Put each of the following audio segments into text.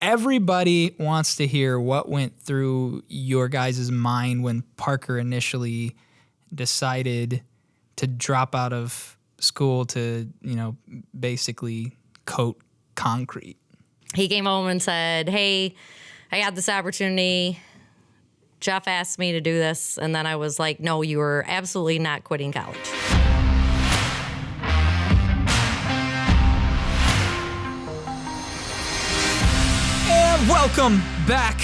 Everybody wants to hear what went through your guys' mind when Parker initially decided to drop out of school to, basically coat concrete. He came home and said, hey, I got this opportunity. Jeff asked me to do this. And then I was like, no, you are absolutely not quitting college. And welcome back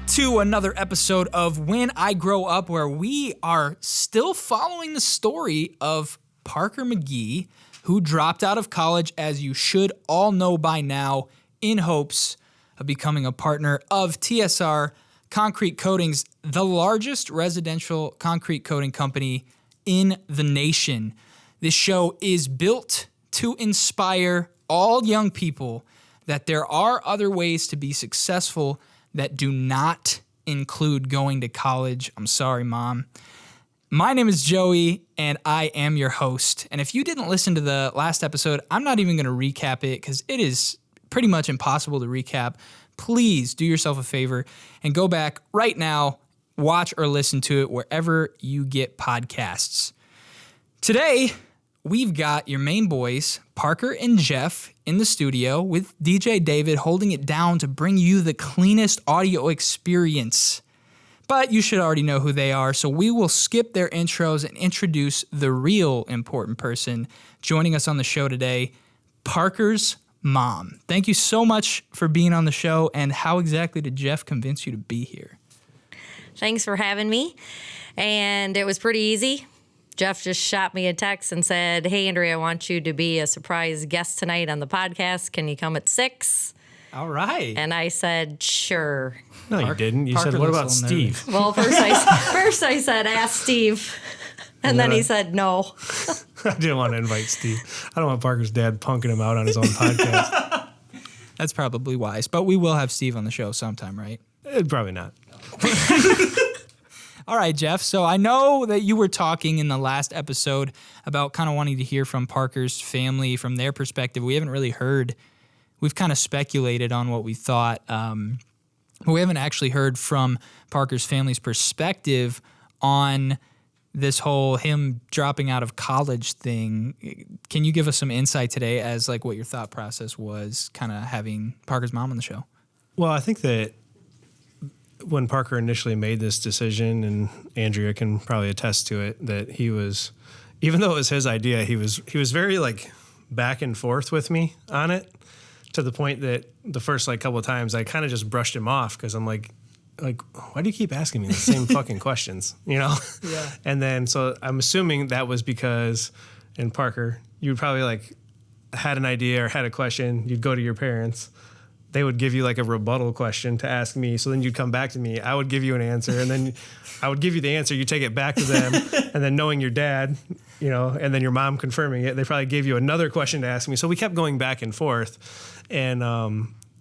to another episode of When I Grow Up, where we are still following the story of Parker McGee, who dropped out of college, as you should all know by now, in hopes of becoming a partner of TSR Concrete Coatings, the largest residential concrete coating company in the nation. This show is built to inspire all young people that there are other ways to be successful that do not include going to college. I'm sorry, Mom. My name is Joey, and I am your host. And if you didn't listen to the last episode, I'm not even going to recap it because it is pretty much impossible to recap. Please do yourself a favor and go back right now, watch or listen to it wherever you get podcasts. Today, we've got your main boys, Parker and Jeff, in the studio with DJ David holding it down to bring you the cleanest audio experience. But you should already know who they are, so we will skip their intros and introduce the real important person joining us on the show today, Parker's mom. Thank you so much for being on the show, and how exactly did Jeff convince you to be here? Thanks for having me. And it was pretty easy. Jeff just shot me a text and said, hey, Andrea, I want you to be a surprise guest tonight on the podcast. Can you come at 6? All right. And I said, sure. No, you didn't. You Parker said, what looks a about little Steve? Well, first I said, ask Steve. And then he said, no. I didn't want to invite Steve. I don't want Parker's dad punking him out on his own podcast. That's probably wise, but we will have Steve on the show sometime, right? Probably not. All right, Jeff. So I know that you were talking in the last episode about kind of wanting to hear from Parker's family, from their perspective. We haven't really heard. We've kind of speculated on what we thought, but we haven't actually heard from Parker's family's perspective on this whole him dropping out of college thing. Can you give us some insight today as like what your thought process was kind of having Parker's mom on the show? Well, I think that when Parker initially made this decision, and Andrea can probably attest to it, that he was, even though it was his idea, he was very like back and forth with me on it, to the point that the first like couple of times I kind of just brushed him off because I'm like, why do you keep asking me the same fucking questions, Yeah. And then, so I'm assuming that was because, and Parker, you probably like had an idea or had a question, you'd go to your parents, they would give you like a rebuttal question to ask me. So then you'd come back to me, I would give you an answer, and then I would give you the answer, you take it back to them, and then knowing your dad, and then your mom confirming it, they probably gave you another question to ask me. So we kept going back and forth. And,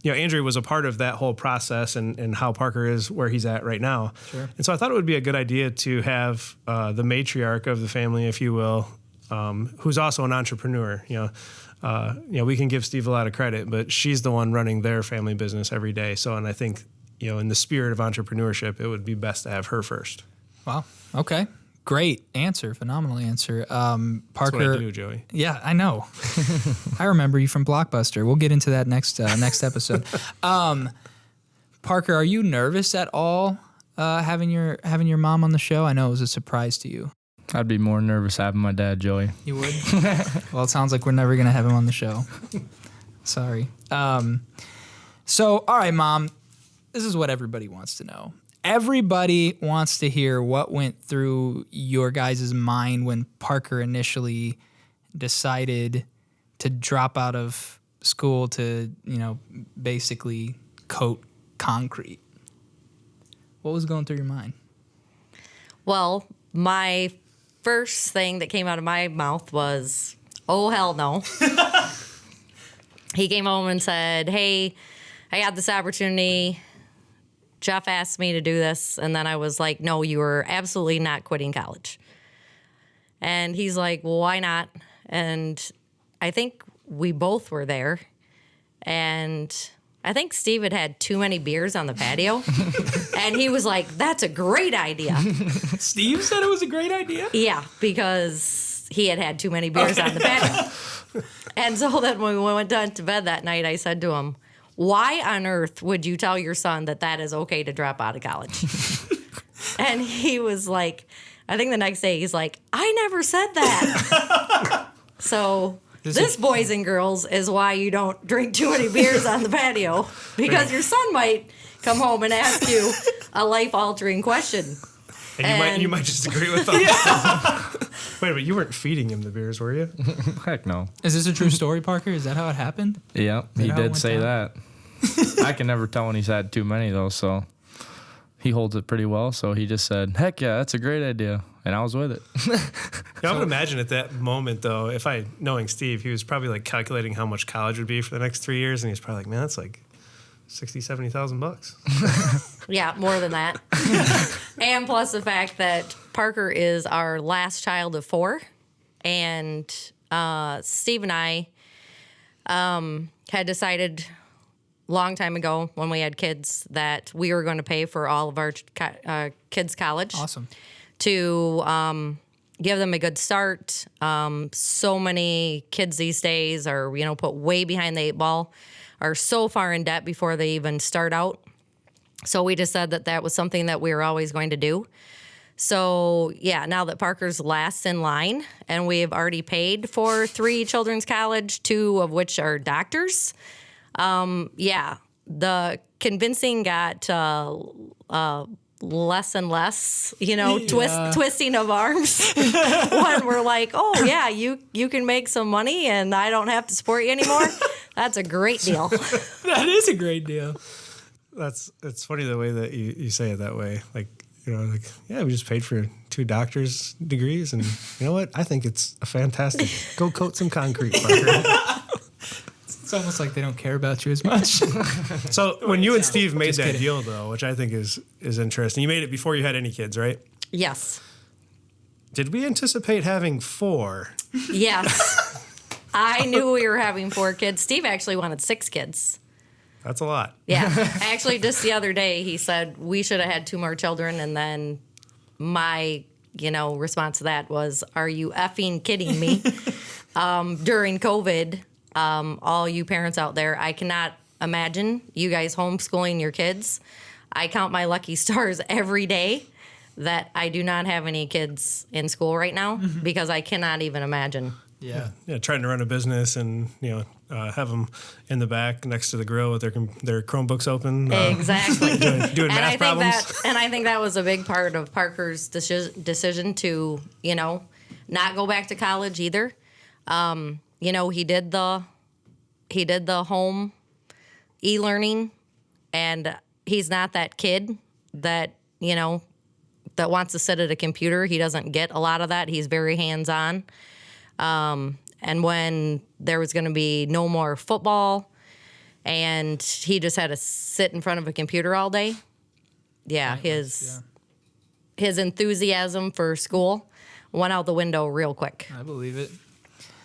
Andrea was a part of that whole process and how Parker is where he's at right now. Sure. And so I thought it would be a good idea to have the matriarch of the family, if you will, who's also an entrepreneur. We can give Steve a lot of credit, but she's the one running their family business every day. So, and I think, in the spirit of entrepreneurship, it would be best to have her first. Wow. Okay. Great answer. Phenomenal answer. Parker. That's what I do, Joey. Yeah, I know. I remember you from Blockbuster. We'll get into that next episode. Parker, are you nervous at all having your mom on the show? I know it was a surprise to you. I'd be more nervous having my dad, Joey. You would? Well, it sounds like we're never going to have him on the show. Sorry. So, all right, Mom, this is what everybody wants to know. Everybody wants to hear what went through your guys' mind when Parker initially decided to drop out of school to, basically coat concrete. What was going through your mind? Well, my first thing that came out of my mouth was, oh, hell no. He came home and said, hey, I got this opportunity. Jeff asked me to do this. And then I was like, no, you are absolutely not quitting college. And he's like, well, why not? And I think we both were there. And I think Steve had too many beers on the patio. And he was like, that's a great idea. Steve said it was a great idea? Yeah, because he had too many beers on the patio. And so then when we went down to bed that night, I said to him, why on earth would you tell your son that is okay to drop out of college? And he was like, I think the next day he's like, I never said that. So this, boys and girls, is why you don't drink too many beers on the patio, because your son might come home and ask you a life-altering question. And you might just agree with them. Wait, but you weren't feeding him the beers, were you? Heck no. Is this a true story, Parker? Is that how it happened? Yeah, he did say that. I can never tell when he's had too many, though, so he holds it pretty well. So he just said, heck yeah, that's a great idea. And I was with it. I would imagine at that moment, though, knowing Steve, he was probably like calculating how much college would be for the next 3 years. And he's probably like, man, that's like $60,000, $70,000. Yeah, more than that. And plus the fact that Parker is our last child of 4. And Steve and I had decided long time ago when we had kids that we were going to pay for all of our kids' college. Awesome. To give them a good start. So many kids these days are, put way behind the 8 ball, are so far in debt before they even start out. So we just said that was something that we were always going to do. So, yeah, now that Parker's last in line and we have already paid for 3 children's college, 2 of which are doctors, the convincing got less and less, twisting of arms when we're like, oh, yeah, you can make some money and I don't have to support you anymore. That's a great deal. That is a great deal. It's funny the way that you say it that way. Like, yeah, we just paid for 2 doctor's degrees, and you know what? I think it's a fantastic. Go coat some concrete, Parker. It's almost like they don't care about you as much. So when you and Steve made that deal, though, which I think is interesting, you made it before you had any kids, right? Yes. Did we anticipate having 4? Yes. I knew we were having 4 kids. Steve actually wanted 6 kids. That's a lot. Yeah. Actually, just the other day, he said we should have had 2 more children. And then my, response to that was, are you effing kidding me? During COVID, all you parents out there, I cannot imagine you guys homeschooling your kids. I count my lucky stars every day that I do not have any kids in school right now because I cannot even imagine. Yeah. Trying to run a business and have them in the back next to the grill with their Chromebooks open. Exactly. doing math problems. And I think that was a big part of Parker's decision to not go back to college either. He did the home e-learning, and he's not that kid that that wants to sit at a computer. He doesn't get a lot of that. He's very hands-on. And when there was going to be no more football and he just had to sit in front of a computer all day, his enthusiasm for school went out the window real quick. I believe it.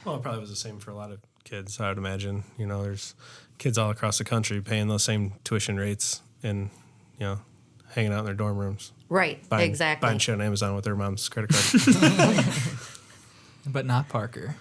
Well, it probably was the same for a lot of kids, I would imagine. There's kids all across the country paying those same tuition rates and, hanging out in their dorm rooms. Right, exactly. Buying shit on Amazon with their mom's credit card. But not Parker.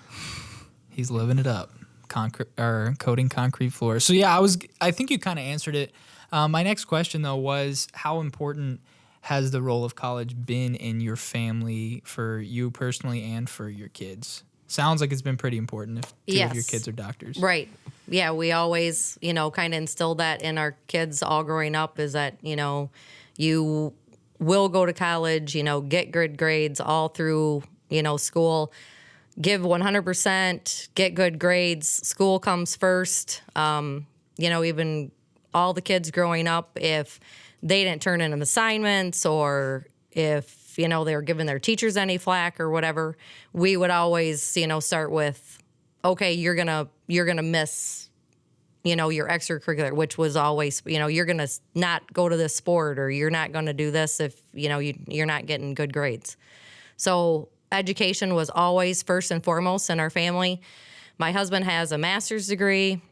He's living it up, coating concrete floors. So yeah, I think you kind of answered it. My next question though was, how important has the role of college been in your family for you personally and for your kids? Sounds like it's been pretty important if 2 of your kids are doctors. Right. Yeah, we always, kind of instilled that in our kids all growing up, is that, you will go to college, get good grades all through, school. Give 100%, get good grades. School comes first. Even all the kids growing up, if they didn't turn in assignments or if, they were giving their teachers any flack or whatever, we would always, start with, okay, you're gonna miss, your extracurricular, which was always, you're gonna not go to this sport or you're not gonna do this if, you're not getting good grades. So education was always first and foremost in our family. My husband has a master's degree.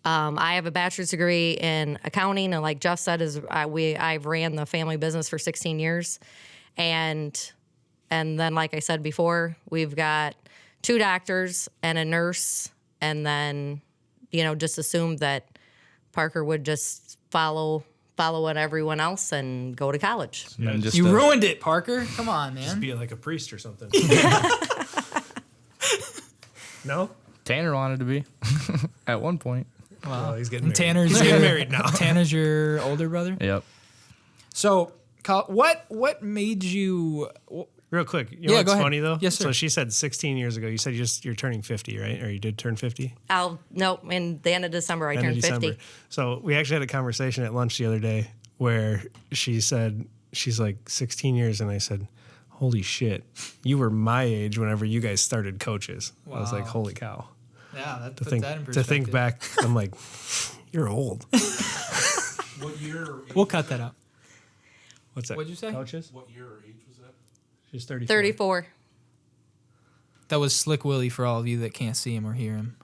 I have a bachelor's degree in accounting, and like Jeff said, I've ran the family business for 16 years, and then like I said before, we've got 2 doctors and a nurse, and then just assumed that Parker would just follow what everyone else and go to college. Yeah, you ruined it, Parker. Come on, man. Just be like a priest or something. No? Tanner wanted to be at one point. Wow. Well, he's getting And married. Tanner's He's getting married now. Tanner's your older brother? Yep. So, what made you... Real quick, you know Yeah, what's go ahead. funny though? Yes, sir. So she said 16 years ago. You said you're turning 50, right? Or you did turn 50? In the end of December, I turned 50. So we actually had a conversation at lunch the other day where she said, she's like 16 years. And I said, holy shit, you were my age whenever you guys started coaches. I was like, Wow. holy cow. Yeah, that To puts think, that in to perspective. think back, I'm like, you're old. What year? We'll cut that out. What's that? What'd you say? Coaches? What year or age was that? She's 34. 34. That was Slick Willie for all of you that can't see him or hear him.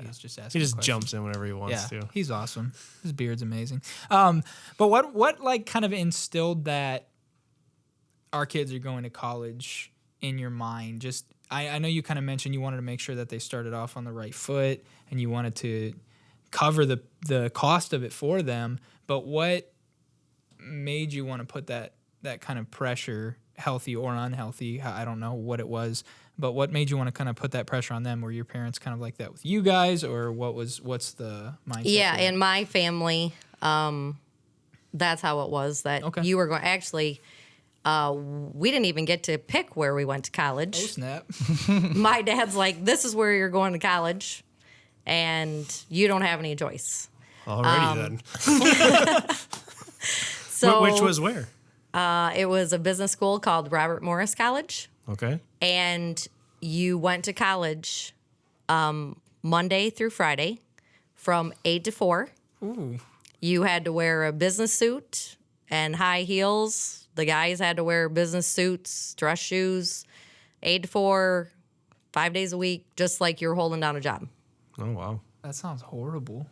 He's just asking He just questions. jumps in whenever he wants Yeah, to. he's awesome. His beard's amazing. But what like kind of instilled that our kids are going to college in your mind? Just I know you kind of mentioned you wanted to make sure that they started off on the right foot and you wanted to cover the cost of it for them. But what made you want to put that kind of pressure, healthy or unhealthy? I don't know what it was. But what made you want to kind of put that pressure on them? Were your parents kind of like that with you guys, or what's the mindset? Yeah, for that? in my family, that's how it was. That Okay. you were going. Actually, we didn't even get to pick where we went to college. Oh snap! My dad's like, "This is where you're going to college, and you don't have any choice." Already then. So, Which was where? it was a business school called Robert Morris College. Okay. And you went to college Monday through Friday from 8 to 4. Ooh. You had to wear a business suit and high heels. The guys had to wear business suits, dress shoes, 8 to 4, 5 days a week, just like you're holding down a job. Oh, wow. That sounds horrible.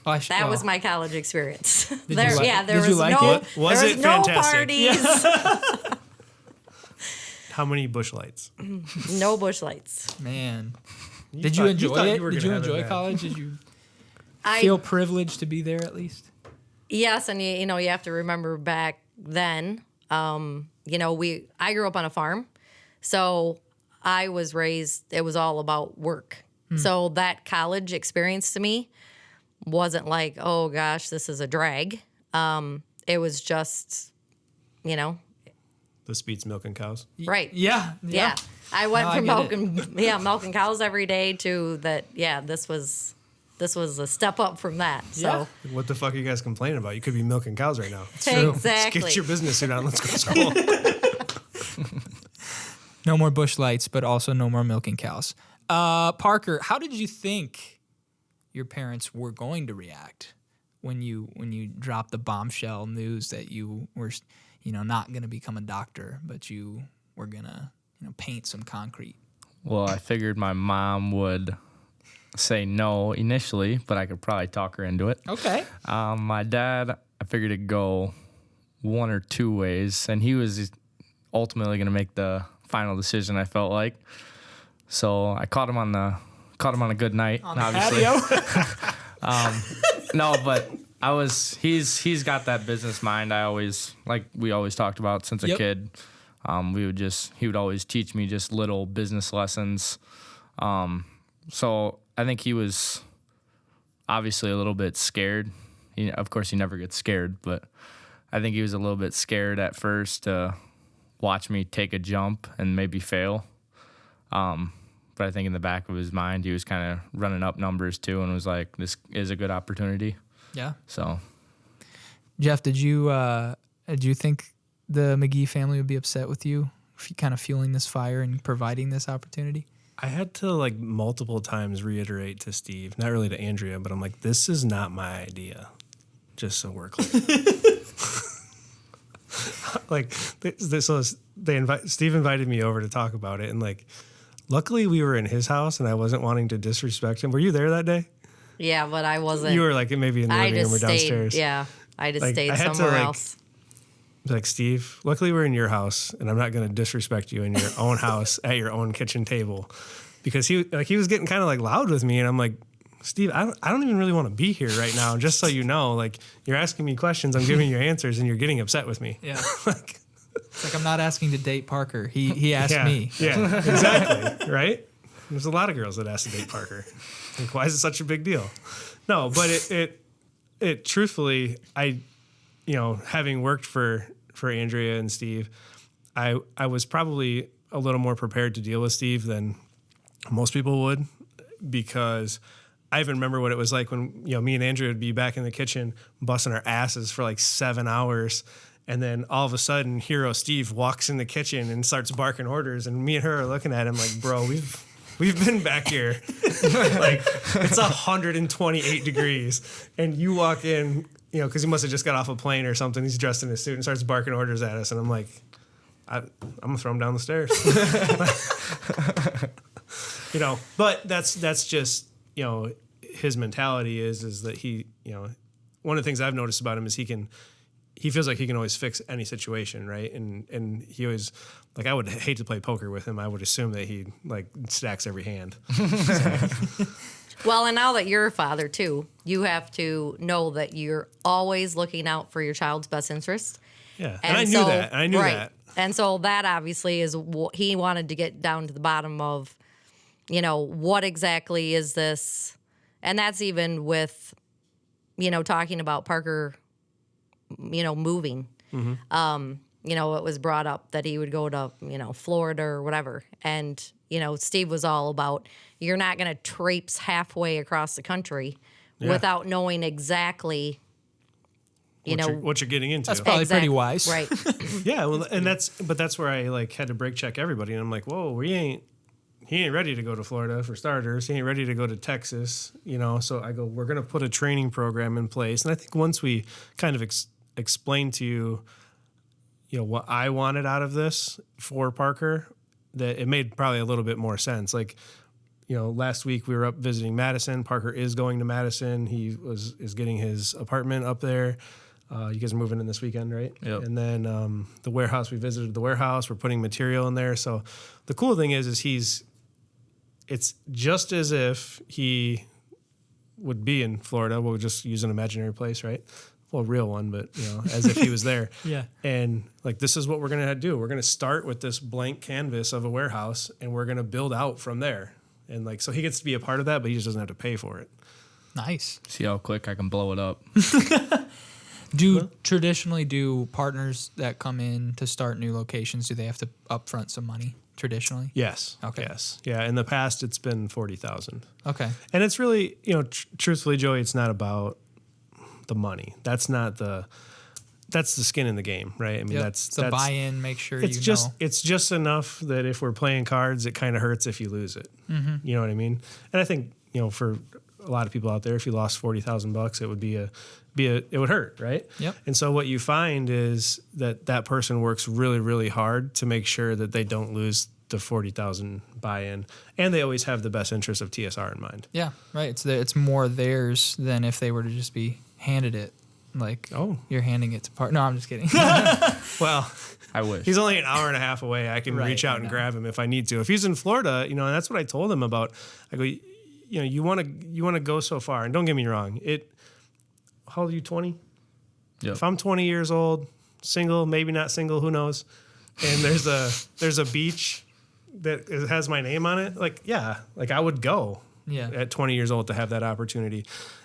That was my college experience. you There like- there did you was like no, it? Was there it was no fantastic? parties, How many bush lights? no bush lights. Man. You Did thought- you enjoy thought it? you were Did gonna you have it enjoy bad. college? Did you I feel privileged to be there at least? Yes, and you know you have to remember back then. I grew up on a farm, so I was raised. It was all about work. So that college experience to me wasn't like, oh gosh, this is a drag. It was just, This beats milk and cows. right. Yeah. Yeah. I went No, I from get milking cows every day to that. Yeah, this was a step up from that. So What the fuck are you guys complaining about? You could be milking cows right now. true. exactly. Get your business suit on. Let's go to school. No more bush lights, but also no more milking cows. Parker, how did you think your parents were going to react when you dropped the bombshell news that you were, not going to become a doctor, but you were going to, paint some concrete? Well, I figured my mom would say no initially, but I could probably talk her into it. Okay. My dad, I figured it'd go one or two ways, and he was ultimately going to make the final decision, I felt like. So I caught him on a good night, obviously. No, but he's got that business mind. We always talked about since a Yep. kid. He would always teach me just little business lessons. So I think he was obviously a little bit scared. Of course, he never gets scared, but I think he was a little bit scared at first to watch me take a jump and maybe fail. But I think in the back of his mind, he was kind of running up numbers too and was like, this is a good opportunity. Yeah. So Jeff, did you think the McGee family would be upset with you kind of fueling this fire and providing this opportunity? I had to multiple times reiterate to Steve, not really to Andrea, but I'm like, this is not my idea. Just so we're clear. Steve invited me over to talk about it, and luckily we were in his house, and I wasn't wanting to disrespect him. Were you there that day? Yeah, but I wasn't. You were like maybe in the I living room just or stayed. downstairs. Yeah, I just Like, stayed I had to, somewhere like, else. Like, Steve, luckily we're in your house, and I'm not going to disrespect you in your own house at your own kitchen table, because he was getting kind of like loud with me, and I'm like, Steve, I don't even really want to be here right now. Just so you know, like, you're asking me questions, I'm giving you answers, and you're getting upset with me. Yeah. Like, It's like I'm not asking to date Parker. He asked yeah, me. Yeah, exactly. Right? There's a lot of girls that ask to date Parker. Like, why is it such a big deal? No, but it truthfully, having worked for Andrea and Steve, I was probably a little more prepared to deal with Steve than most people would, because I even remember what it was like when, me and Andrea would be back in the kitchen busting our asses for like 7 hours. And then all of a sudden, Hero Steve walks in the kitchen and starts barking orders. And me and her are looking at him like, bro, we've been back here. Like, it's 128 degrees. And you walk in, because he must have just got off a plane or something. He's dressed in his suit and starts barking orders at us. And I'm like, I'm going to throw him down the stairs. But that's just, his mentality is that he, one of the things I've noticed about him is he feels like he can always fix any situation, right? And he always, like, I would hate to play poker with him. I would assume that he, like, stacks every hand. Well, and now that you're a father too, you have to know that you're always looking out for your child's best interest. Yeah, and I knew that. I knew that. And so that obviously is what he wanted to get down to the bottom of, what exactly is this? And that's even with, talking about Parker, moving. Mm-hmm. It was brought up that he would go to, Florida or whatever. And, Steve was all about, you're not going to traipse halfway across the country without knowing exactly, what you're getting into. That's probably pretty wise. Right. Yeah, well, and that's where I, like, had to break check everybody. And I'm like, whoa, he ain't ready to go to Florida for starters. He ain't ready to go to Texas, So I go, we're going to put a training program in place. And I think once we kind of explain to you, what I wanted out of this for Parker, that it made probably a little bit more sense. Like, last week we were up visiting Madison. Parker is going to Madison. He is getting his apartment up there. You guys are moving in this weekend, right? Yep. And then the warehouse, we visited the warehouse. We're putting material in there. So the cool thing is it's just as if he would be in Florida. We'll just use an imaginary place, right? Well, a real one, but as if he was there. Yeah. And like, this is what we're going to do. We're going to start with this blank canvas of a warehouse, and we're going to build out from there. And like, so he gets to be a part of that, but he just doesn't have to pay for it. Nice. See how quick I can blow it up. Traditionally, do partners that come in to start new locations, do they have to upfront some money traditionally? Yes. Okay. Yes. Yeah. In the past, it's been $40,000. Okay. And it's really, truthfully, Joey, it's not about the money. That's the skin in the game, right? I mean, that's the buy-in. Make sure it's just enough that if we're playing cards, it kind of hurts if you lose it. Mm-hmm. You know what I mean? And I think, for a lot of people out there, if you lost $40,000, it would it would hurt, right? Yep. And so what you find is that person works really, really hard to make sure that they don't lose the $40,000 buy-in, and they always have the best interest of TSR in mind. Yeah, right. It's more theirs than if they were to just be handed it. Like, you're handing it to part. No, I'm just kidding. Well, I wish. He's only an hour and a half away. I can reach out and grab him if I need to. If he's in Florida, and that's what I told him about. I go, you want to go so far, and don't get me wrong. How old are you? 20? Yep. If I'm 20 years old, single, maybe not single, who knows? And there's a beach that has my name on it. Like, yeah, like I would go. Yeah. At 20 years old to have that opportunity.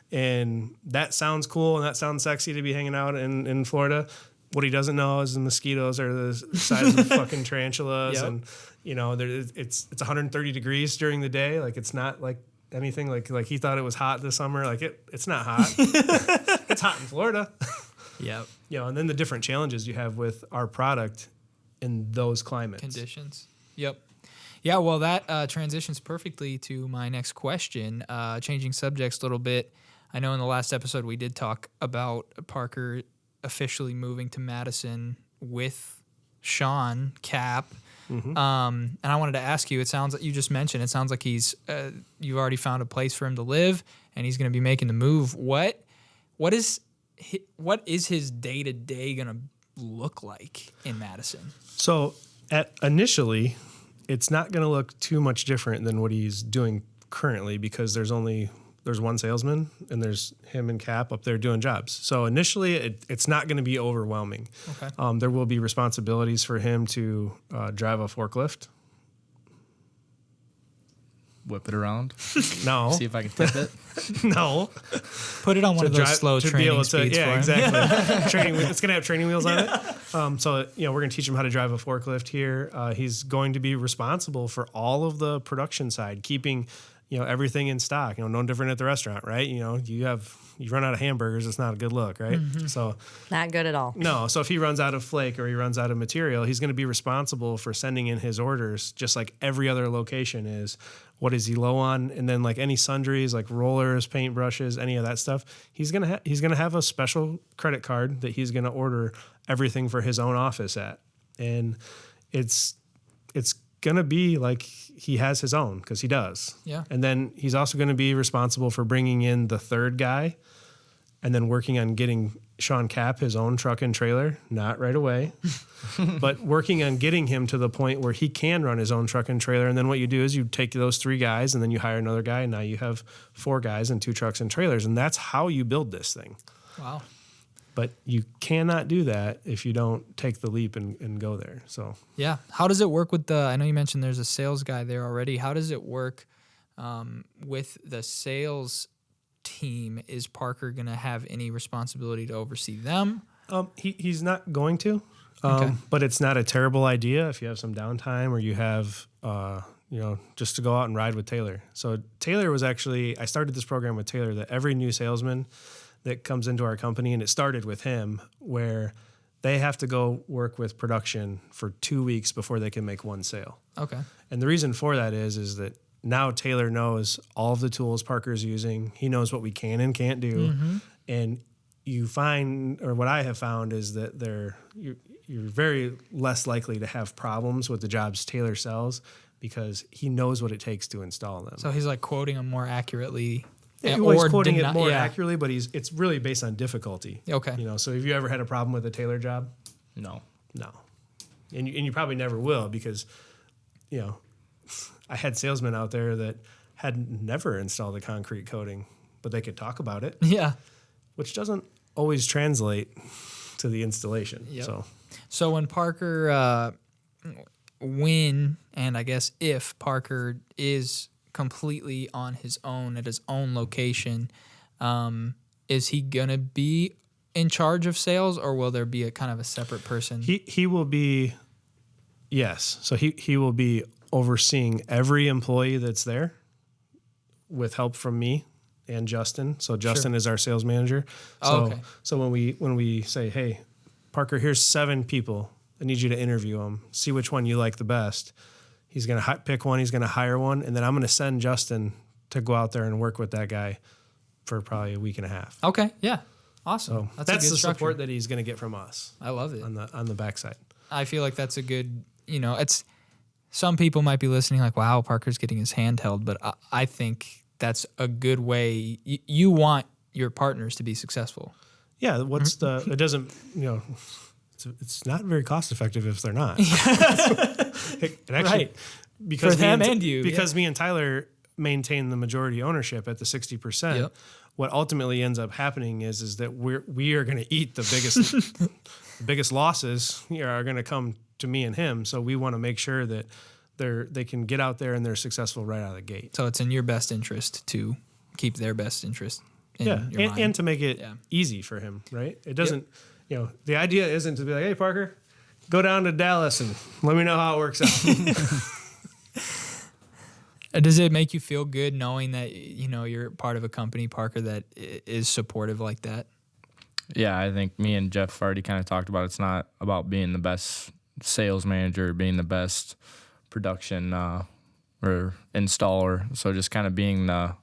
And that sounds cool and that sounds sexy to be hanging out in Florida. What he doesn't know is the mosquitoes are the size of fucking tarantulas. Yep. And, it's 130 degrees during the day. Like, it's not like anything like he thought it was hot this summer. Like, it's not hot. It's hot in Florida. Yep. And then the different challenges you have with our product in those climates. Conditions. Yep. Yeah, well, that transitions perfectly to my next question. Changing subjects a little bit. I know in the last episode we did talk about Parker officially moving to Madison with Sean Cap. Mm-hmm. And I wanted to ask you, it sounds like you just mentioned, it sounds like you've already found a place for him to live and he's going to be making the move. What is his day-to-day going to look like in Madison? So initially, it's not going to look too much different than what he's doing currently because there's one salesman and there's him and Cap up there doing jobs. So initially, it's not going to be overwhelming. Okay. There will be responsibilities for him to drive a forklift. Whip it around. No. See if I can tip it. No. Put it on one of those slow training speeds for him. Exactly. It's going to have training wheels on it. So, we're going to teach him how to drive a forklift here. He's going to be responsible for all of the production side, keeping, everything in stock. No different at the restaurant, right? You run out of hamburgers, it's not a good look, right? Mm-hmm. So Not good at all. no. So if he runs out of flake or he runs out of material, he's going to be responsible for sending in his orders, just like every other location is. What is he low on? And then like any sundries, like rollers, paint brushes, any of that stuff, he's gonna have a special credit card that he's gonna order everything for his own office at, and it's gonna be like he has his own because he does. Yeah. And then he's also gonna be responsible for bringing in the third guy, and then working on getting Sean Cap his own truck and trailer, not right away, but working on getting him to the point where he can run his own truck and trailer. And then what you do is you take those 3 guys and then you hire another guy. And now you have 4 guys and 2 trucks and trailers. And that's how you build this thing. Wow. But you cannot do that if you don't take the leap and go there. So Yeah. How does it work with I know you mentioned there's a sales guy there already. How does it work with the sales team? Is Parker going to have any responsibility to oversee them? he's not going to, Okay. but it's not a terrible idea if you have some downtime or you have, just to go out and ride with Taylor. So Taylor was I started this program with Taylor that every new salesman that comes into our company, and it started with him, where they have to go work with production for 2 weeks before they can make one sale. Okay. And the reason for that is that now Taylor knows all of the tools Parker's using. He knows what we can and can't do. Mm-hmm. And you find, or what I have found, is that you're very less likely to have problems with the jobs Taylor sells because he knows what it takes to install them. So he's like quoting them more accurately. He's quoting it more accurately, but it's really based on difficulty. Okay. So have you ever had a problem with a Taylor job? No. No. And you probably never will because, I had salesmen out there that had never installed a concrete coating, but they could talk about it, Yeah. which doesn't always translate to the installation. Yep. So when Parker, and I guess if Parker is completely on his own at his own location, is he going to be in charge of sales, or will there be a kind of a separate person? He will be, yes. So he will be overseeing every employee that's there with help from me and Justin. So Justin is our sales manager. So, okay. So when we say, hey, Parker, here's 7 people. I need you to interview them. See which one you like the best. He's going to pick one. He's going to hire one. And then I'm going to send Justin to go out there and work with that guy for probably a week and a half. Okay. Yeah. Awesome. So that's a good the structure. support that he's going to get from us. I love it. On the backside. I feel like that's a good, it's, some people might be listening like, wow, Parker's getting his hand held, but I think that's a good way. You want your partners to be successful. Yeah. It doesn't, it's not very cost effective if they're not. It actually, Right. Because For them and you. Because me and Tyler maintain the majority ownership at the 60%. Yep. What ultimately ends up happening is that we are going to eat the biggest the biggest losses are going to come to me and him. So we want to make sure that they can get out there and they're successful right out of the gate. So it's in your best interest to keep their best interest in your mind. And to make it easy for him, right? It doesn't, the idea isn't to be like, hey, Parker, go down to Dallas and let me know how it works out. Does it make you feel good knowing that, you're part of a company, Parker, that is supportive like that? Yeah, I think me and Jeff already kind of talked about it's not about being the best sales manager, being the best production or installer. So just kind of being the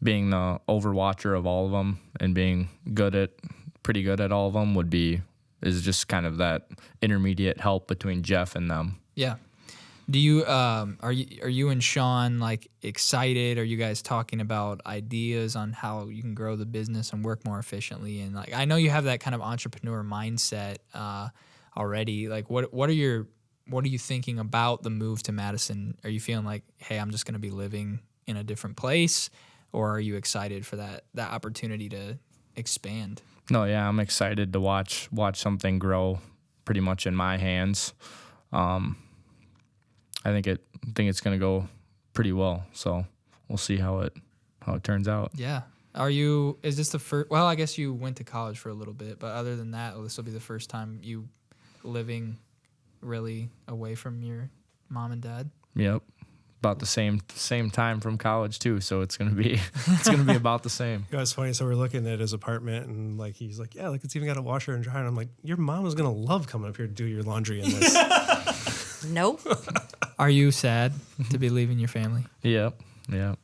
overwatcher of all of them and being pretty good at all of them is just kind of that intermediate help between Jeff and them. Yeah. Do you are you and Sean like excited? Are you guys talking about ideas on how you can grow the business and work more efficiently? And like I know you have that kind of entrepreneur mindset already. Like what are you thinking about the move to Madison? Are you feeling like, hey, I'm just going to be living in a different place, or are you excited for that opportunity to expand? No, yeah, I'm excited to watch something grow pretty much in my hands. I think it's going to go pretty well. So we'll see how it turns out. Yeah. Is this the first, well, I guess you went to college for a little bit, but other than that, this will be the first time you living really away from your mom and dad? Yep. About the same time from college too. So it's going to be about the same. It was funny. So we're looking at his apartment and like, he's like, yeah, like it's even got a washer and dryer. And I'm like, your mom is going to love coming up here to do your laundry in this. Nope. Are you sad to be leaving your family? Yep. You're going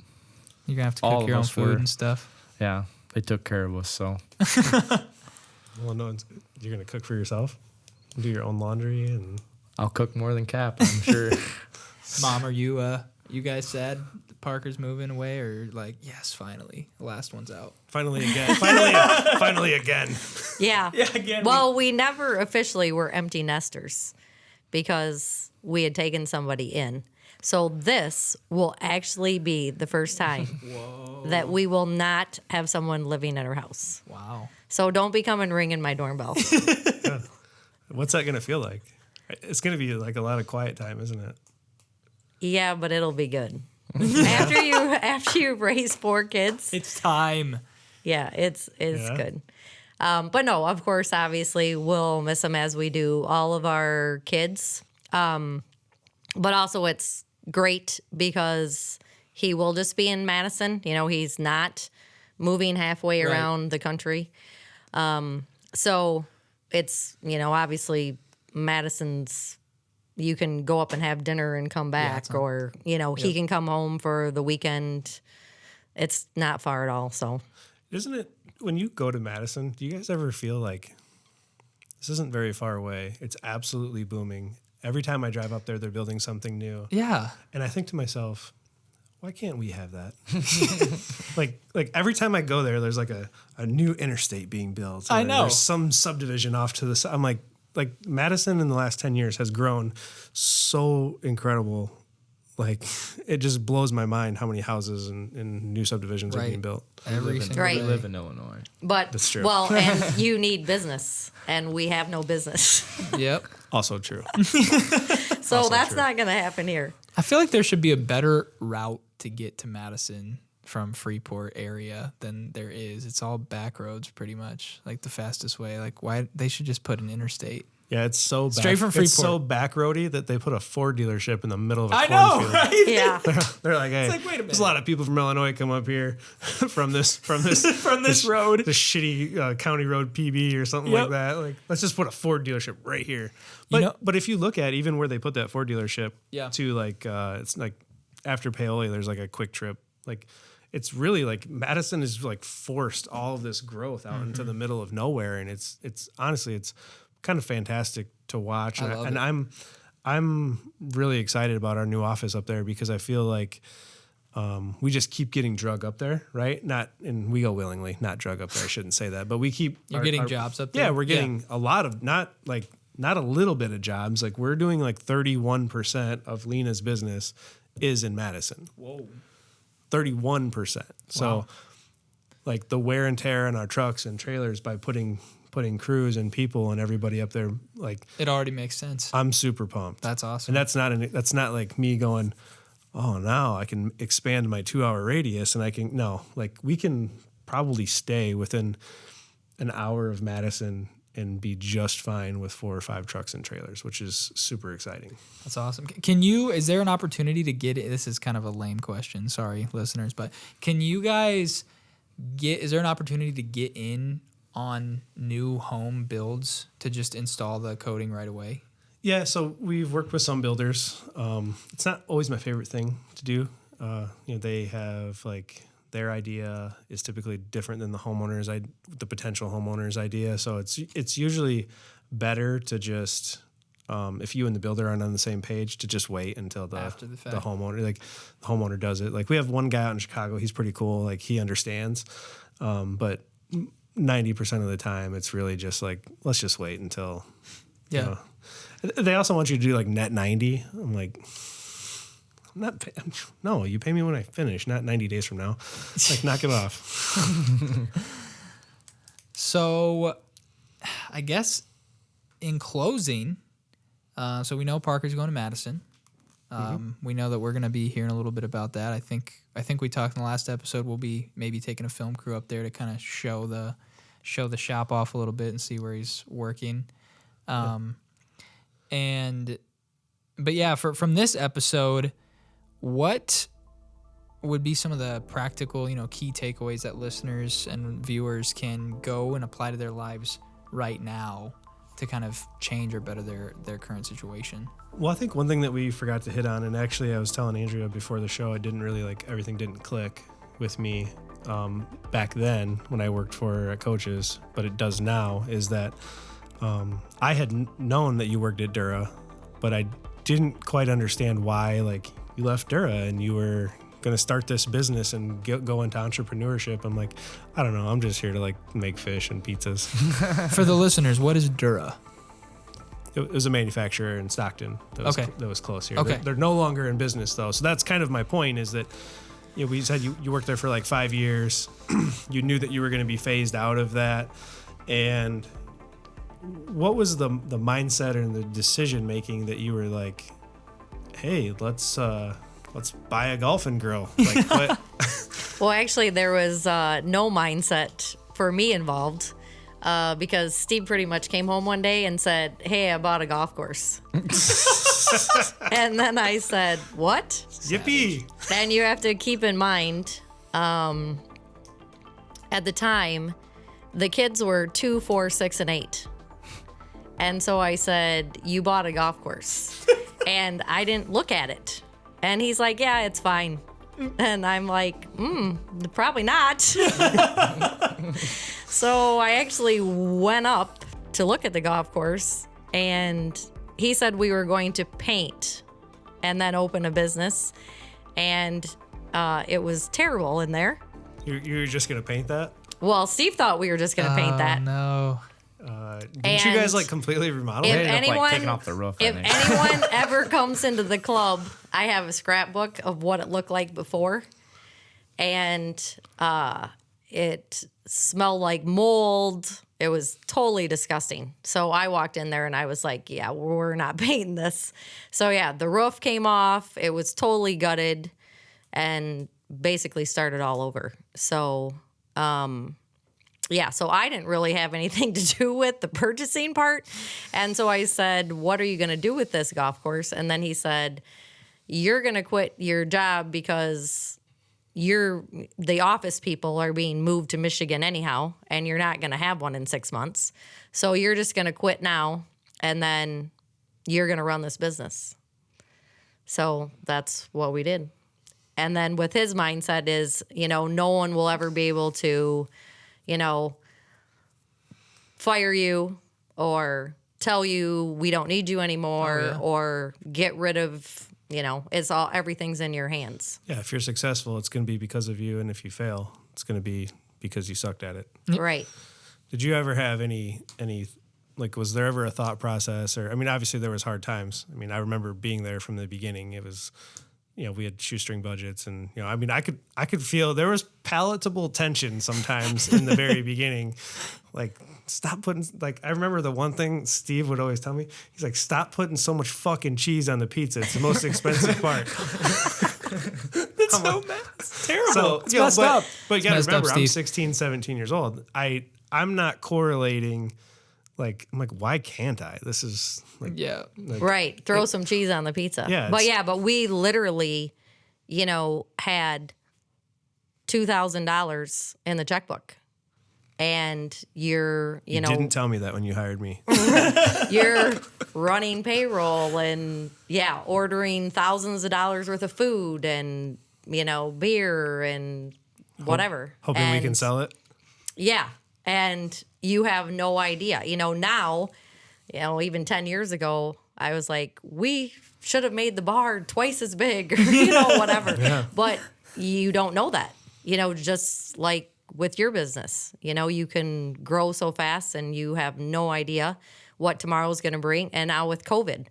to have to All cook of your own us food were. and stuff? Yeah. They took care of us. So Well, no, you're going to cook for yourself, do your own laundry, and I'll cook more than Cap, I'm sure. Mom, are you guys sad that Parker's moving away, or like, yes, finally, the last one's out? finally again. Yeah. Yeah, again. Well, we never officially were empty nesters because we had taken somebody in. So this will actually be the first time that we will not have someone living in our house. Wow. So don't be coming ringing my doorbell. What's that going to feel like? It's going to be like a lot of quiet time, isn't it? Yeah, but it'll be good. after you raise 4 kids, It's time. yeah, it's Yeah. good. But no, of course, obviously, we'll miss him as we do all of our kids. But also, it's great because he will just be in Madison. You know, he's not moving halfway Right. around the country. So it's, obviously Madison's, you can go up and have dinner and come back, it's or, he can come home for the weekend. It's not far at all. So Isn't it, when you go to Madison, do you guys ever feel like this isn't very far away? It's absolutely booming. Every time I drive up there, they're building something new. Yeah. And I think to myself, why can't we have that? like every time I go there, there's like a new interstate being built. I or know. There's some subdivision off to the side. I'm like Madison in the last 10 years has grown so incredible. Like it just blows my mind how many houses and new subdivisions are Right. being built. Every single Right. day. We live in Illinois. But That's true. well, and you need business, and we have no business, Yep. Also true. so Also that's true. not going to happen here. I feel like there should be a better route to get to Madison from Freeport area than there is. It's all back roads pretty much, like the fastest way. Like why they should just put an interstate. Yeah, it's so Straight from It's so Freeport. back roady that they put a Ford dealership in the middle of a I know, cornfield. right? Yeah. They're like, hey, like, wait a minute. there's a lot of people from Illinois come up here from this From this road. this shitty county road PB or something Yep. like that. Like, let's just put a Ford dealership right here. But but if you look at even where they put that Ford dealership, Yeah. to like it's like after Paoli, there's like a quick trip. Like it's really like Madison is like forced all of this growth out into the middle of nowhere, and it's honestly it's kind of fantastic to watch. I love And it. I'm really excited about our new office up there because I feel like we just keep getting drug up there, right? And we go willingly, not drug up there. I shouldn't say that, but we keep. You're getting jobs up there? Yeah, we're getting a lot of not a little bit of jobs. Like we're doing like 31% of Lena's business is in Madison. Whoa. 31%. So, Wow. like the wear and tear on our trucks and trailers by putting crews and people and everybody up there, like It already makes sense. I'm super pumped. That's awesome. And that's not like me going, oh, now I can expand my 2-hour radius and like we can probably stay within an hour of Madison and be just fine with 4 or 5 trucks and trailers, which is super exciting. That's awesome. Is there an opportunity to get it? This is kind of a lame question. Sorry, listeners, but is there an opportunity to get in on new home builds to just install the coating right away? Yeah, so we've worked with some builders. It's not always my favorite thing to do. They have like their idea is typically different than the potential homeowner's idea. So it's usually better to just if you and the builder aren't on the same page, to just wait until the After the fact. the homeowner does it. Like we have one guy out in Chicago, he's pretty cool. Like he understands, but 90% of the time it's really just like, let's just wait until, Yeah. you know. They also want you to do like net 90. I'm like, no, you pay me when I finish, not 90 days from now. Like knock it off. So I guess in closing, so we know Parker's going to Madison. We know that we're going to be hearing a little bit about that. I think we talked in the last episode. We'll be maybe taking a film crew up there to kind of show the shop off a little bit and see where he's working. But yeah, from this episode, what would be some of the practical, key takeaways that listeners and viewers can go and apply to their lives right now to kind of change or better their current situation? Well, I think one thing that we forgot to hit on, and actually I was telling Andrea before the show, everything didn't click with me back then when I worked for Coaches, but it does now, is that I had known that you worked at Dura, but I didn't quite understand why, like, you left Dura and you were going to start this business and go into entrepreneurship. I'm like, I don't know. I'm just here to like make fish and pizzas. For the listeners, what is Dura? It was a manufacturer in Stockton that was close here. Okay. They're no longer in business though. So that's kind of my point, is that we said you worked there for like 5 years. You knew that you were going to be phased out of that. And what was the mindset and the decision making that you were like, hey, let's buy a golfing grill? Like what? Well, actually, there was no mindset for me involved because Steve pretty much came home one day and said, hey, I bought a golf course. And then I said, what? Yippee! And you have to keep in mind, at the time, the kids were 2, 4, 6, and 8. And so I said, you bought a golf course. And I didn't look at it. And he's like, yeah, it's fine. And I'm like, probably not. So I actually went up to look at the golf course, and he said we were going to paint and then open a business. And it was terrible in there. You're just going to paint that? Well, Steve thought we were just going to paint that. No. Didn't you guys like completely remodel If it? ended up, anyone, taking off the roof, I if think. anyone ever comes into the club, I have a scrapbook of what it looked like before, and it smelled like mold. It was totally disgusting. So I walked in there and I was like, yeah, we're not painting this. So yeah, the roof came off. It was totally gutted and basically started all over. So yeah, so I didn't really have anything to do with the purchasing part. And so I said, what are you going to do with this golf course? And then he said, you're going to quit your job because the office people are being moved to Michigan anyhow, and you're not going to have one in 6 months. So you're just going to quit now, and then you're going to run this business. So that's what we did. And then with his mindset is, no one will ever be able to fire you or tell you we don't need you anymore or get rid of, everything's in your hands. Yeah, if you're successful, it's going to be because of you. And if you fail, it's going to be because you sucked at it. Right. Did you ever have any was there ever a thought process? Or, I mean, obviously there was hard times. I mean, I remember being there from the beginning. It was, we had shoestring budgets, and I mean, I could feel there was palatable tension sometimes in the very beginning. Like, stop putting, like, I remember the one thing Steve would always tell me. He's like, stop putting so much fucking cheese on the pizza. It's the most expensive part. It's so bad. It's terrible. So, it's messed up. But you got to Messed up, remember, I'm Steve. 16, 17 years old. I'm not correlating. Like, I'm like, why can't I? This is like, Yeah. like, Right. Throw some cheese on the pizza. Yeah, But we literally, had $2,000 in the checkbook. And you're, You didn't tell me that when you hired me. you're running payroll and ordering thousands of dollars worth of food and, beer and whatever. Hoping we can And sell it. Yeah. And you have no idea. Now, even 10 years ago, I was like, we should have made the bar twice as big, or, you know, whatever. Yeah. But you don't know that, you know, just like with your business, you know, you can grow so fast and you have no idea what tomorrow's going to bring. And now with COVID,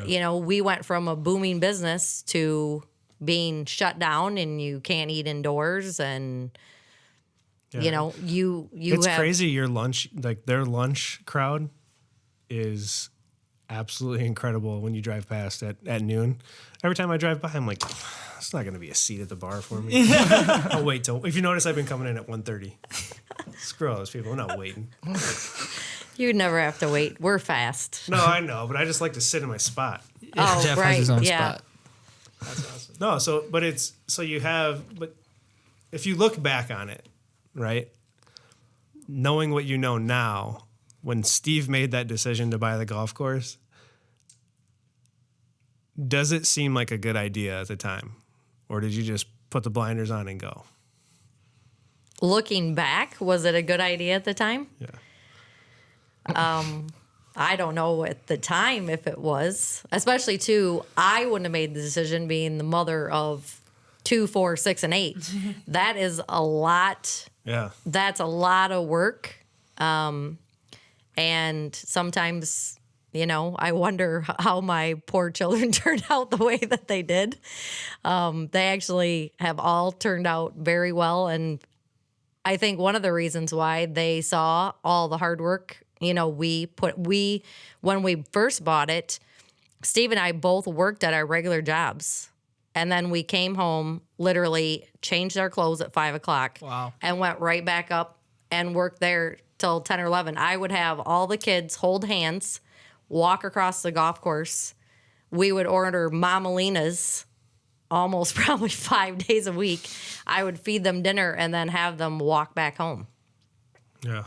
you know, we went from a booming business to being shut down and you can't eat indoors and, you know, you It's have crazy. Your lunch, like their lunch crowd is absolutely incredible when you drive past at noon. Every time I drive by, I'm like, it's not going to be a seat at the bar for me. I'll wait till, if you notice, I've been coming in at 1:30. Screw all those people. I'm not waiting. You never have to wait. We're fast. No, I know, but I just like to sit in my spot. Oh, Jeff right. has his own Yeah. spot. That's awesome. No, so you have, but if you look back on it, right, knowing what you know now, when Steve made that decision to buy the golf course, does it seem like a good idea at the time? Or did you just put the blinders on and go? Looking back, was it a good idea at the time? Yeah. I don't know at the time if it was, especially too, I wouldn't have made the decision being the mother of 2, 4, 6, and 8. That is a lot. Yeah. That's a lot of work. And sometimes, you know, I wonder how my poor children turned out the way that they did. They actually have all turned out very well. And I think one of the reasons why they saw all the hard work, you know, when we first bought it, Steve and I both worked at our regular jobs. And then we came home, literally changed our clothes at 5 o'clock. Wow. And went right back up and worked there till 10 or 11. I would have all the kids hold hands, walk across the golf course. We would order mamalinas almost probably 5 days a week. I would feed them dinner and then have them walk back home. Yeah.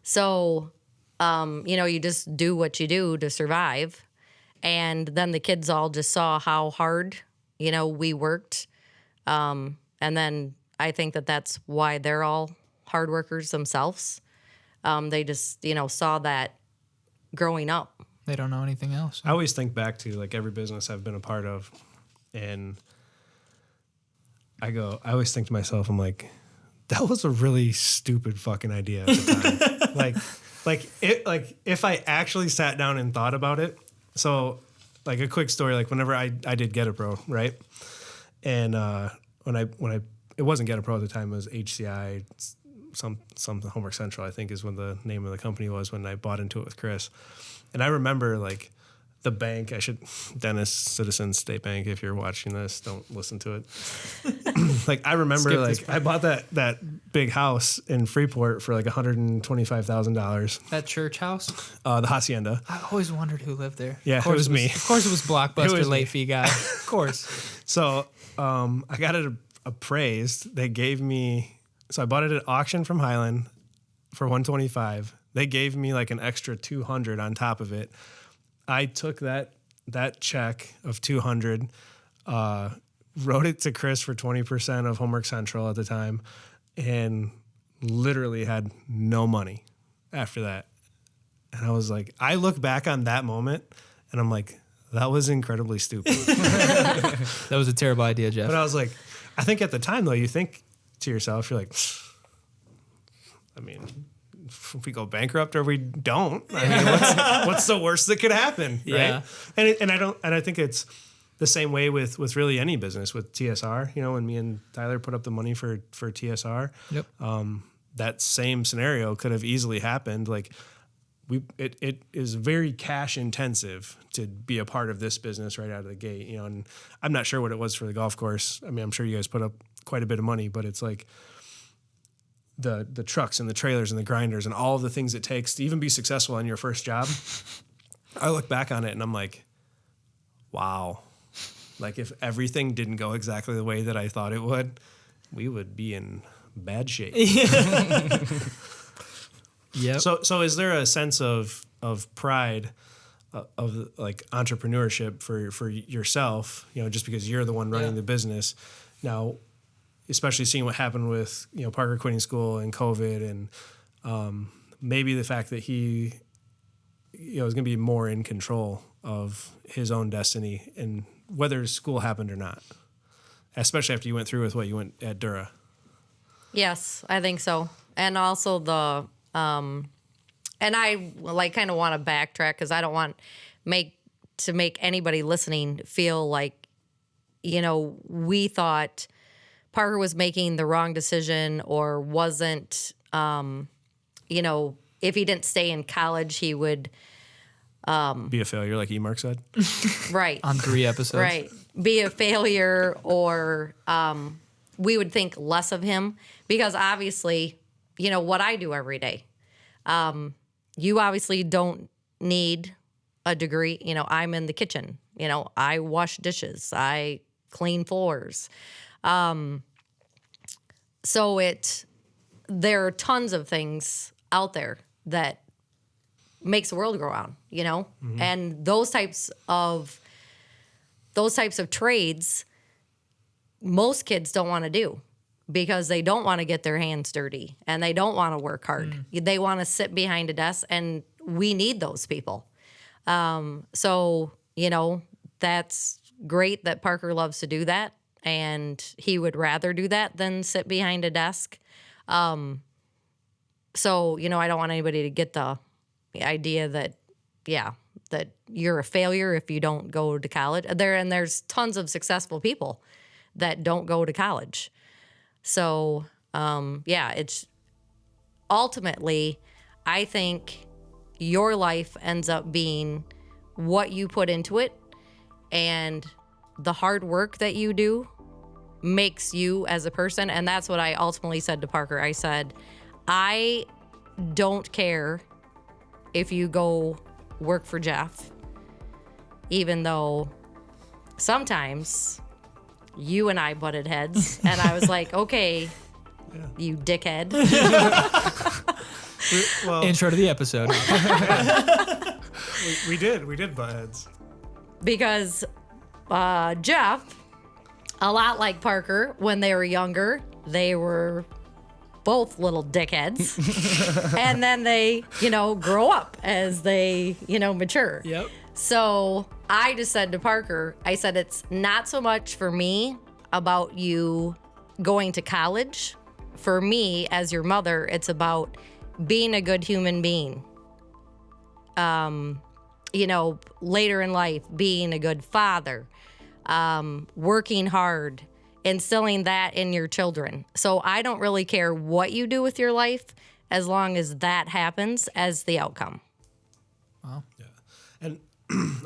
So, you know, you just do what you do to survive. And then the kids all just saw how hard, you know, we worked. And then I think that that's why they're all hard workers themselves. They just, you know, saw that growing up. They don't know anything else. I always think back to like every business I've been a part of, and I always think to myself, I'm like, that was a really stupid fucking idea at the time. like if I actually sat down and thought about it. So like a quick story, like whenever I did Get a Pro, right? And when I it wasn't Get a Pro at the time, it was HCI, some Homework Central, I think is what the name of the company was when I bought into it with Chris. And I remember like the bank, Dennis Citizens State Bank, if you're watching this, don't listen to it. Like I remember Skip this like I bought that big house in Freeport for like $125,000. That church house? The Hacienda. I always wondered who lived there. Yeah, Of course it was me. Of course it was Blockbuster It was late me. fee guy. Of course. So I got it appraised. They gave me, so I bought it at auction from Highland for $125. They gave me like an extra $200 on top of it. I took that check of $200, wrote it to Chris for 20% of Homework Central at the time, and literally had no money after that. And I was like, I look back on that moment and I'm like, that was incredibly stupid. That was a terrible idea, Jeff. But I was like, I think at the time though, you think to yourself, you're like, I mean, if we go bankrupt or we don't, I mean, what's the worst that could happen, Yeah. right? And I think it's the same way with really any business with TSR. You know, when me and Tyler put up the money for TSR, Yep. that same scenario could have easily happened. Like it is very cash intensive to be a part of this business right out of the gate. You know, and I'm not sure what it was for the golf course. I mean, I'm sure you guys put up quite a bit of money, but it's like the trucks and the trailers and the grinders and all of the things it takes to even be successful on your first job. I look back on it and I'm like, wow. Like if everything didn't go exactly the way that I thought it would, we would be in bad shape. Yep. So is there a sense of pride of like entrepreneurship for yourself, you know, just because you're the one running the business now, especially seeing what happened with, you know, Parker quitting school and COVID and maybe the fact that he was going to be more in control of his own destiny and whether school happened or not, especially after you went through with what you went at Dura. Yes, I think so. And also and I kind of want to backtrack because I don't want to make anybody listening feel like, we thought Parker was making the wrong decision or wasn't, if he didn't stay in college, he would Be a failure, like E-Mark said. right On 3 episodes. right be a failure, or we would think less of him because obviously, what I do every day. You obviously don't need a degree. I'm in the kitchen. I wash dishes. I clean floors. So there are tons of things out there that makes the world go round, Mm-hmm. and those types of trades, most kids don't want to do because they don't want to get their hands dirty and they don't want to work hard. They want to sit behind a desk, and we need those people. So, that's great that Parker loves to do that, and he would rather do that than sit behind a desk. So, I don't want anybody to get the idea that, that you're a failure if you don't go to college. There's tons of successful people that don't go to college. So, it's ultimately, I think your life ends up being what you put into it, and the hard work that you do makes you as a person. And that's what I ultimately said to Parker. I said, I don't care if you go work for Jeff, even though sometimes you and I butted heads. And I was like, okay, you dickhead. Intro to the episode. We did butt heads. Because Jeff, a lot like Parker, when they were younger, they were both little dickheads. And then they, grow up as they, mature. Yep. So I just said to Parker, I said, it's not so much for me about you going to college. For me, as your mother, it's about being a good human being. Later in life, being a good father, working hard, instilling that in your children. So I don't really care what you do with your life as long as that happens as the outcome. Wow. Yeah. And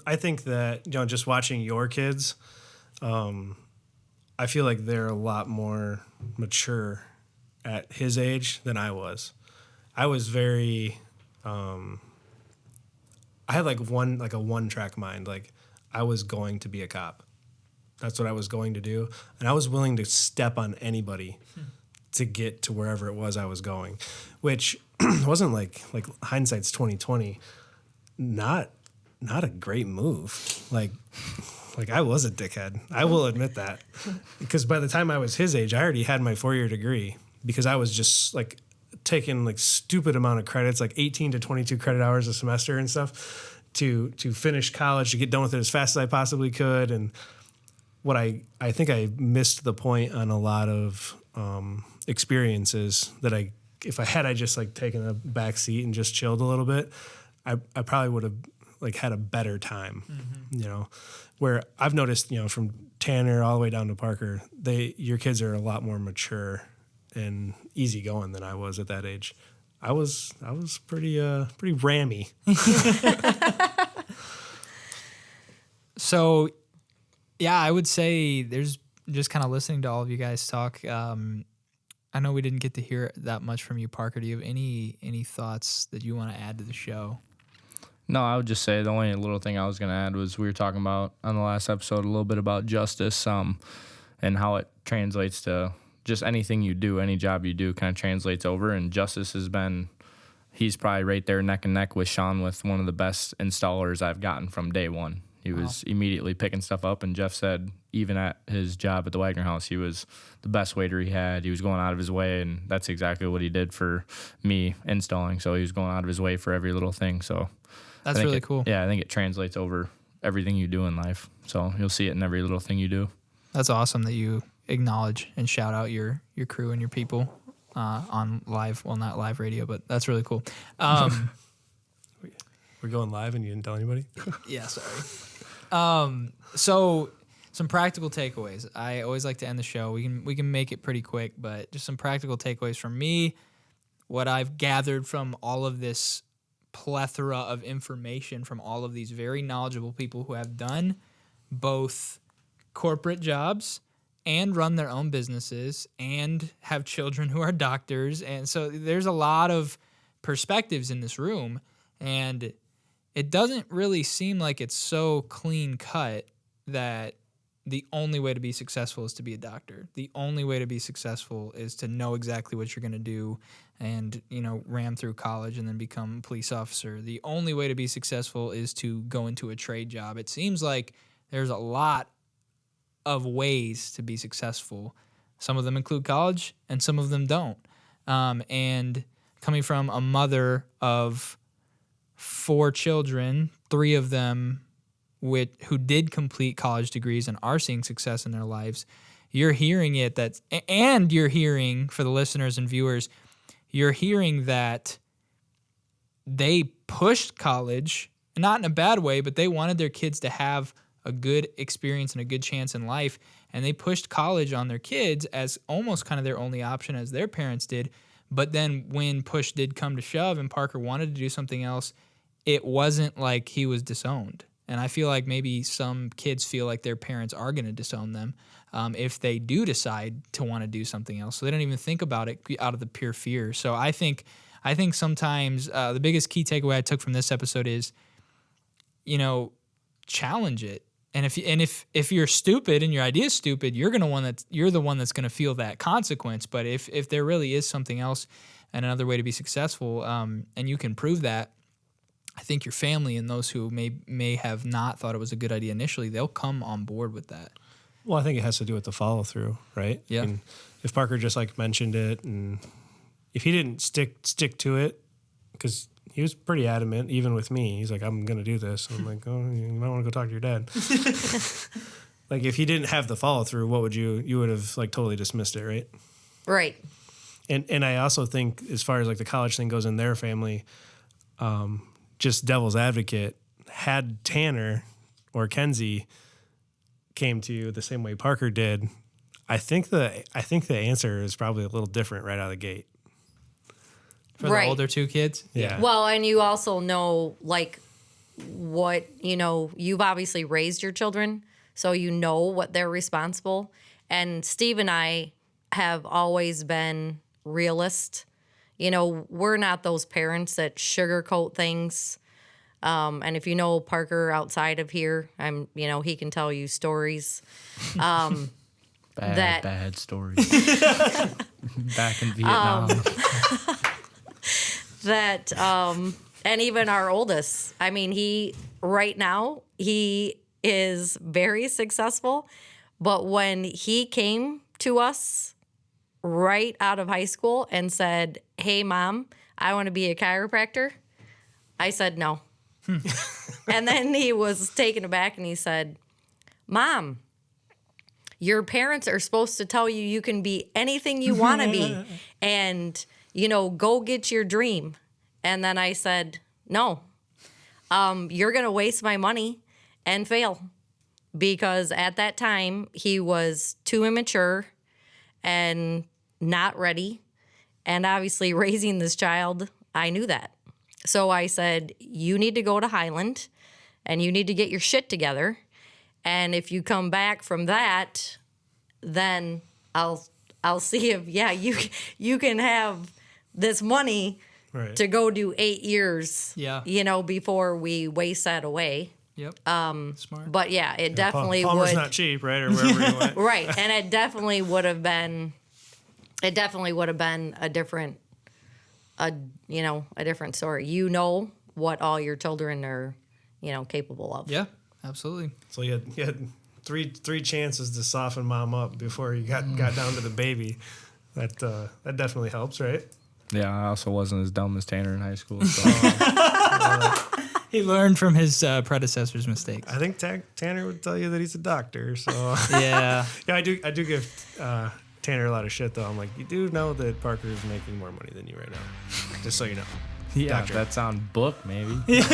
I think that, just watching your kids, I feel like they're a lot more mature at his age than I was. I was very, I had a one-track mind. Like, I was going to be a cop. That's what I was going to do. And I was willing to step on anybody to get to wherever it was I was going, which wasn't like hindsight's 2020. Not a great move. Like I was a dickhead. I will admit that. Because by the time I was his age, I already had my 4-year degree because I was just taking stupid amount of credits, 18 to 22 credit hours a semester and stuff to finish college, to get done with it as fast as I possibly could. And what I think I missed the point on a lot of experiences that if I had just taken a back seat and just chilled a little bit, I probably would have had a better time, where I've noticed, from Tanner all the way down to Parker, your kids are a lot more mature and easygoing than I was at that age. I was pretty rammy. So, yeah, I would say there's just kind of listening to all of you guys talk. I know we didn't get to hear that much from you, Parker. Do you have any thoughts that you want to add to the show? No, I would just say the only little thing I was going to add was we were talking about on the last episode a little bit about justice, and how it translates to just anything you do, any job you do kind of translates over. And justice he's probably right there neck and neck with Sean with one of the best installers I've gotten from day one. He was immediately picking stuff up, and Jeff said even at his job at the Wagner House, he was the best waiter he had. He was going out of his way, and that's exactly what he did for me installing. So he was going out of his way for every little thing. So That's really cool. Yeah, I think it translates over everything you do in life. So you'll see it in every little thing you do. That's awesome that you acknowledge and shout out your crew and your people on live, well, not live radio, but that's really cool. We're going live and you didn't tell anybody? Yeah, sorry. So some practical takeaways. I always like to end the show. We can make it pretty quick, but just some practical takeaways from me, what I've gathered from all of this plethora of information from all of these very knowledgeable people who have done both corporate jobs and run their own businesses and have children who are doctors. And so there's a lot of perspectives in this room, and it doesn't really seem like it's so clean cut that the only way to be successful is to be a doctor. The only way to be successful is to know exactly what you're going to do and, ram through college and then become a police officer. The only way to be successful is to go into a trade job. It seems like there's a lot of ways to be successful. Some of them include college and some of them don't. And coming from a mother of 4 children, 3 of them who did complete college degrees and are seeing success in their lives, you're hearing it and you're hearing, for the listeners and viewers, you're hearing that they pushed college, not in a bad way, but they wanted their kids to have a good experience and a good chance in life, and they pushed college on their kids as almost kind of their only option, as their parents did. But then when push did come to shove and Parker wanted to do something else, it wasn't like he was disowned. And I feel like maybe some kids feel like their parents are going to disown them if they do decide to want to do something else. So they don't even think about it out of the pure fear. So I think sometimes the biggest key takeaway I took from this episode is, challenge it. And if you're stupid and your idea is stupid, you're the one that's going to feel that consequence. But if there really is something else and another way to be successful, and you can prove that, I think your family and those who may have not thought it was a good idea initially, they'll come on board with that. Well, I think it has to do with the follow through, right? Yeah. And if Parker just mentioned it, and if he didn't stick to it, because he was pretty adamant, even with me. He's like, "I'm gonna do this." And I'm like, "Oh, you might want to go talk to your dad." If he didn't have the follow through, what would you would have totally dismissed it, right? Right. And I also think, as far as the college thing goes in their family, just devil's advocate, had Tanner or Kenzie came to you the same way Parker did, I think the answer is probably a little different right out of the gate. For the older 2 kids? Yeah. Well, and you also know, what, you've obviously raised your children, so you know what they're responsible. And Steve and I have always been realists. We're not those parents that sugarcoat things. And if you know Parker outside of here, he can tell you stories. Bad stories. Back in Vietnam. And even our oldest, right now, he is very successful. But when he came to us right out of high school and said, "Hey, Mom, I want to be a chiropractor," I said no. And then he was taken aback and he said, "Mom, your parents are supposed to tell you can be anything you want to be and, go get your dream." And then I said, "No, you're going to waste my money and fail." Because at that time, he was too immature and not ready. And obviously, raising this child, I knew that. So I said, "You need to go to Highland and you need to get your shit together. And if you come back from that, then I'll see if, you can have this money to go do 8 years, before we waste that away." Yep. Smart. But yeah, it definitely Palmer's would. not cheap, right? Or wherever you went. Right. And it definitely would have been a different story. What all your children are, capable of. Yeah. Absolutely. So you had three chances to soften mom up before you got down to the baby. That definitely helps, right? Yeah, I also wasn't as dumb as Tanner in high school. So. He learned from his predecessor's mistakes. I think Tanner would tell you that he's a doctor. So Yeah. yeah, I do give Tanner a lot of shit though. I'm like, you do know that Parker is making more money than you right now, just so you know. Yeah, Doctor. that's on book maybe. He's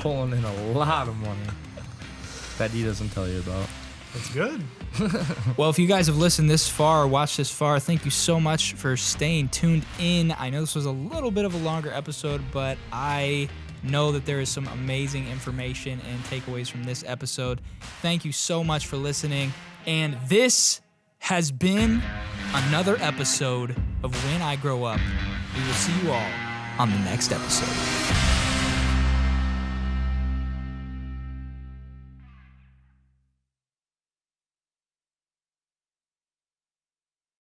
pulling in a lot of money that he doesn't tell you about. That's good. Well, if you guys have listened this far, watched this far, thank you so much for staying tuned in. I know this was a little bit of a longer episode, but I know that there is some amazing information and takeaways from this episode. Thank you so much for listening. And this has been another episode of When I Grow Up. We will see you all on the next episode.